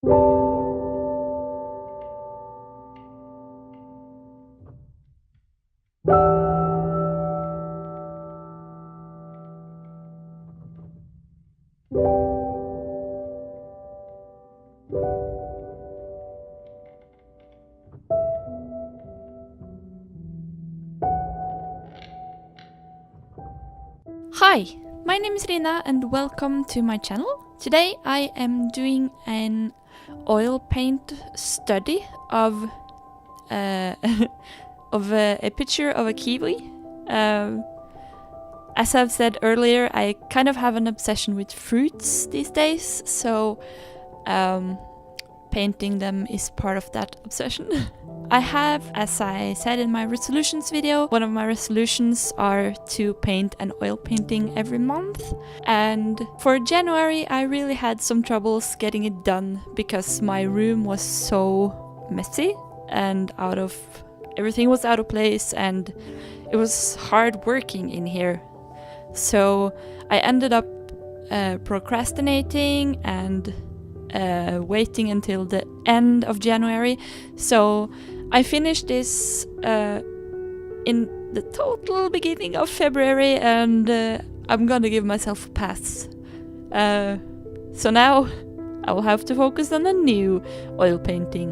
Hi, my name is Rina and welcome to my channel. Today I am doing an oil paint study of a picture of a kiwi. As I've said earlier, I kind of have an obsession with fruits these days, so painting them is part of that obsession. I have, as I said in my resolutions video, one of my resolutions are to paint an oil painting every month. And for January, I really had some troubles getting it done because my room was so messy and everything was out of place and it was hard working in here. So I ended up procrastinating and waiting until the end of January. So I finished this in the total beginning of February, and I'm gonna give myself a pass. So now I will have to focus on a new oil painting.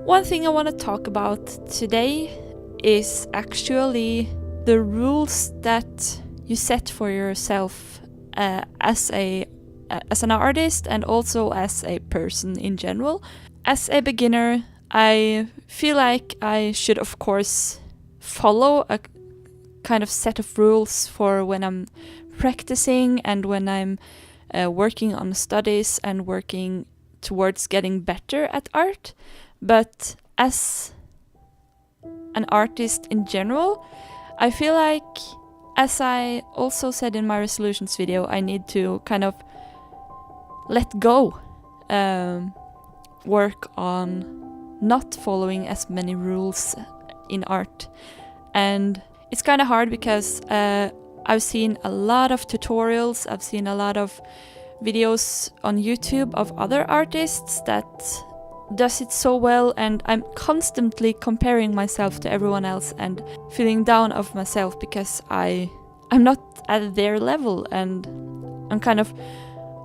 One thing I want to talk about today is actually the rules that you set for yourself as an artist and also as a person in general. As a beginner, I feel like I should of course follow a kind of set of rules for when I'm practicing and when I'm working on studies and working towards getting better at art. But as an artist in general, I feel like, as I also said in my resolutions video, I need to kind of let go, work on not following as many rules in art. And it's kind of hard because I've seen a lot of tutorials, I've seen a lot of videos on YouTube of other artists that does it so well, and I'm constantly comparing myself to everyone else and feeling down of myself because I'm not at their level, and I'm kind of,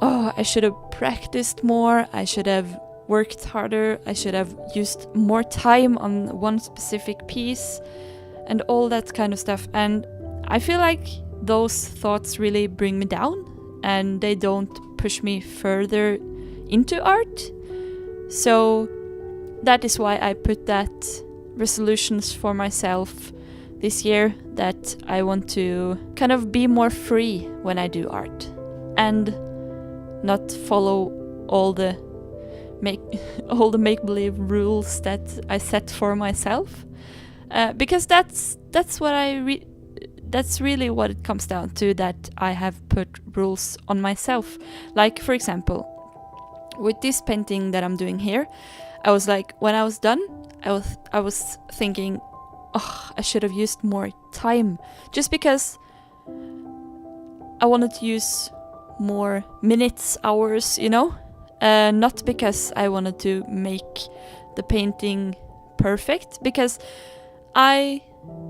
I should have practiced more, I should have worked harder, I should have used more time on one specific piece and all that kind of stuff. And I feel like those thoughts really bring me down and they don't push me further into art. So that is why I put that resolutions for myself this year, that I want to kind of be more free when I do art and not follow all the make-believe rules that I set for myself, because that's really what it comes down to, that I have put rules on myself. Like, for example, with this painting that I'm doing here, I was like, when I was done, I was thinking, I should have used more time, just because I wanted to use more minutes, hours, not because I wanted to make the painting perfect, because I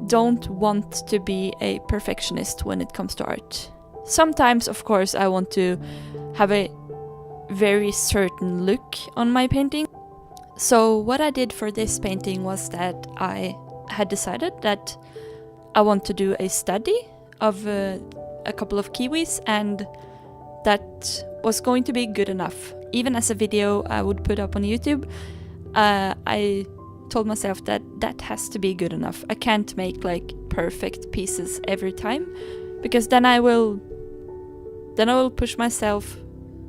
don't want to be a perfectionist when it comes to art. Sometimes, of course, I want to have a very certain look on my painting. So what I did for this painting was that I had decided that I want to do a study of a couple of kiwis, and that was going to be good enough. Even as a video I would put up on YouTube, I told myself that that has to be good enough. I can't make like perfect pieces every time, because then I will push myself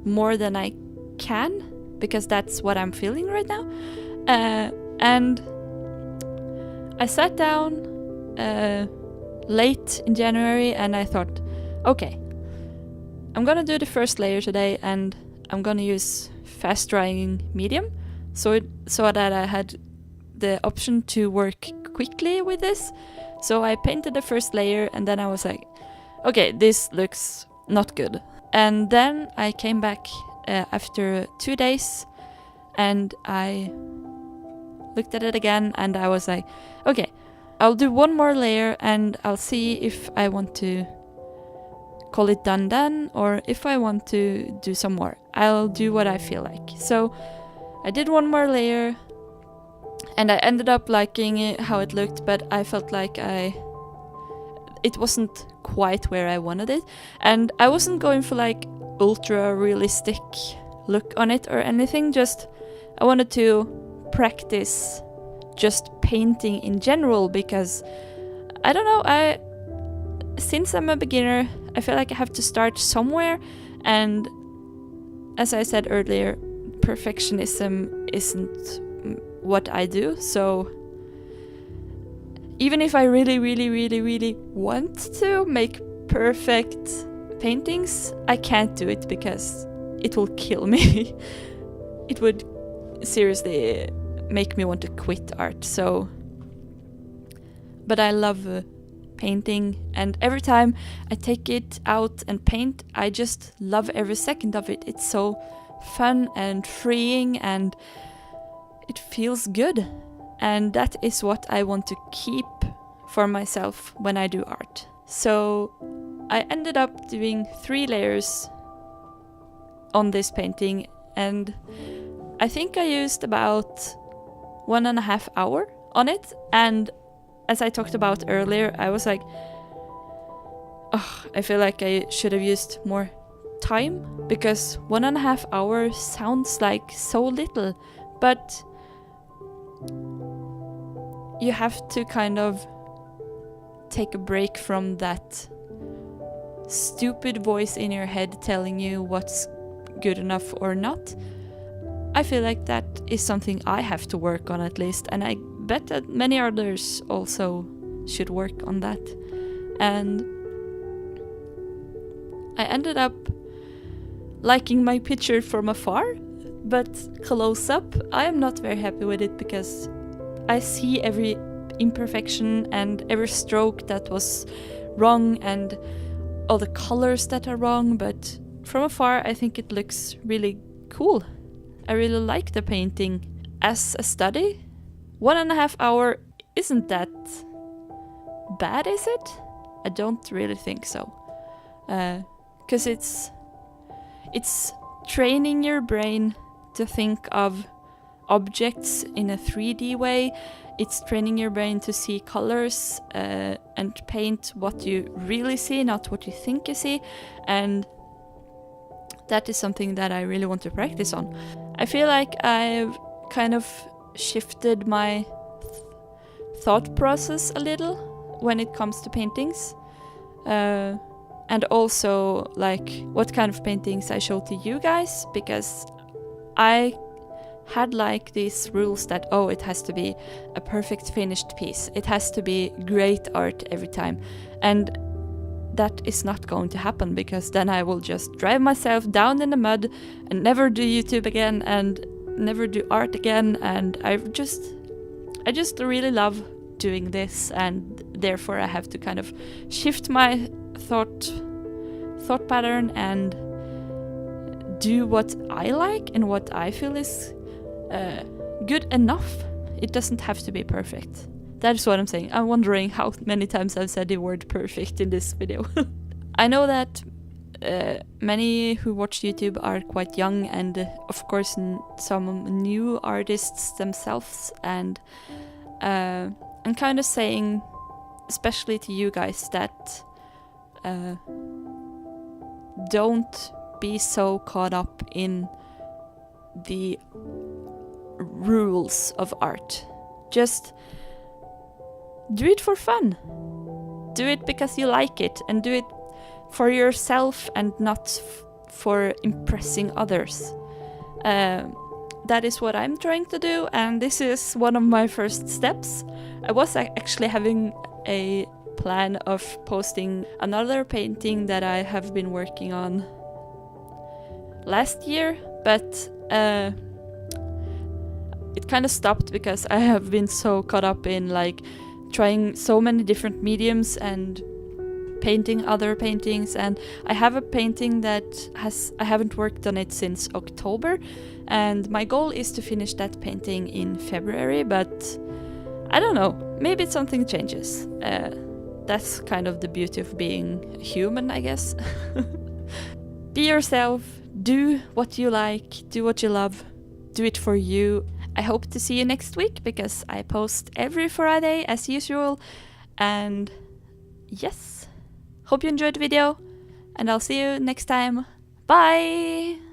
more than I can, because that's what I'm feeling right now. And I sat down late in January and I thought, okay, I'm gonna do the first layer today and I'm gonna use fast drying medium so that I had the option to work quickly with this. So I painted the first layer and then I was like, okay, this looks not good. And then I came back after 2 days and I looked at it again, and I was like, okay, I'll do one more layer and I'll see if I want to call it done then, or if I want to do some more. I'll do what I feel like. So I did one more layer, and I ended up liking it, how it looked, but I felt like it wasn't quite where I wanted it, and I wasn't going for like ultra realistic look on it or anything, just I wanted to practice just painting in general, because I don't know, since I'm a beginner, I feel like I have to start somewhere, and as I said earlier, perfectionism isn't what I do, so even if I really, really, really, really want to make perfect paintings, I can't do it because it will kill me. It would seriously make me want to quit art, so... But I love painting, and every time I take it out and paint, I just love every second of it. It's so fun and freeing, and it feels good. And that is what I want to keep for myself when I do art. So I ended up doing 3 layers on this painting, and I think I used about 1.5 hours on it. And as I talked about earlier, I was like, oh, I feel like I should have used more time, because 1.5 hours sounds like so little, but you have to kind of take a break from that stupid voice in your head telling you what's good enough or not. I feel like that is something I have to work on, at least, and I bet that many others also should work on that. And I ended up liking my picture from afar, but close up I am not very happy with it, because I see every imperfection and every stroke that was wrong and all the colors that are wrong, but from afar I think it looks really cool. I really like the painting. As a study, 1.5 hours isn't that bad, is it? I don't really think so. Because it's training your brain to think of objects in a 3D way. It's training your brain to see colors and paint what you really see, not what you think you see. And that is something that I really want to practice on. I feel like I've kind of shifted my thought process a little when it comes to paintings. And also like what kind of paintings I show to you guys, because I had like these rules that, oh, it has to be a perfect finished piece, it has to be great art every time, and that is not going to happen, because then I will just drive myself down in the mud and never do YouTube again and never do art again. And I just really love doing this, and therefore I have to kind of shift my thought pattern and do what I like and what I feel is good enough. It doesn't have to be perfect. That is what I'm saying. I'm wondering how many times I've said the word perfect in this video. I know that many who watch YouTube are quite young, and of course some new artists themselves, and I'm kind of saying, especially to you guys, that don't be so caught up in the rules of art. Just do it for fun. Do it because you like it, and do it for yourself and not for impressing others. That is what I'm trying to do, and this is one of my first steps. I was actually having a plan of posting another painting that I have been working on last year, but it kind of stopped because I have been so caught up in like trying so many different mediums and painting other paintings, and I have a painting that I haven't worked on it since October, and my goal is to finish that painting in February, but I don't know, maybe something changes. That's kind of the beauty of being human, I guess. Be yourself, do what you like, do what you love, do it for you. I hope to see you next week, because I post every Friday as usual. And yes, hope you enjoyed the video, and I'll see you next time. Bye!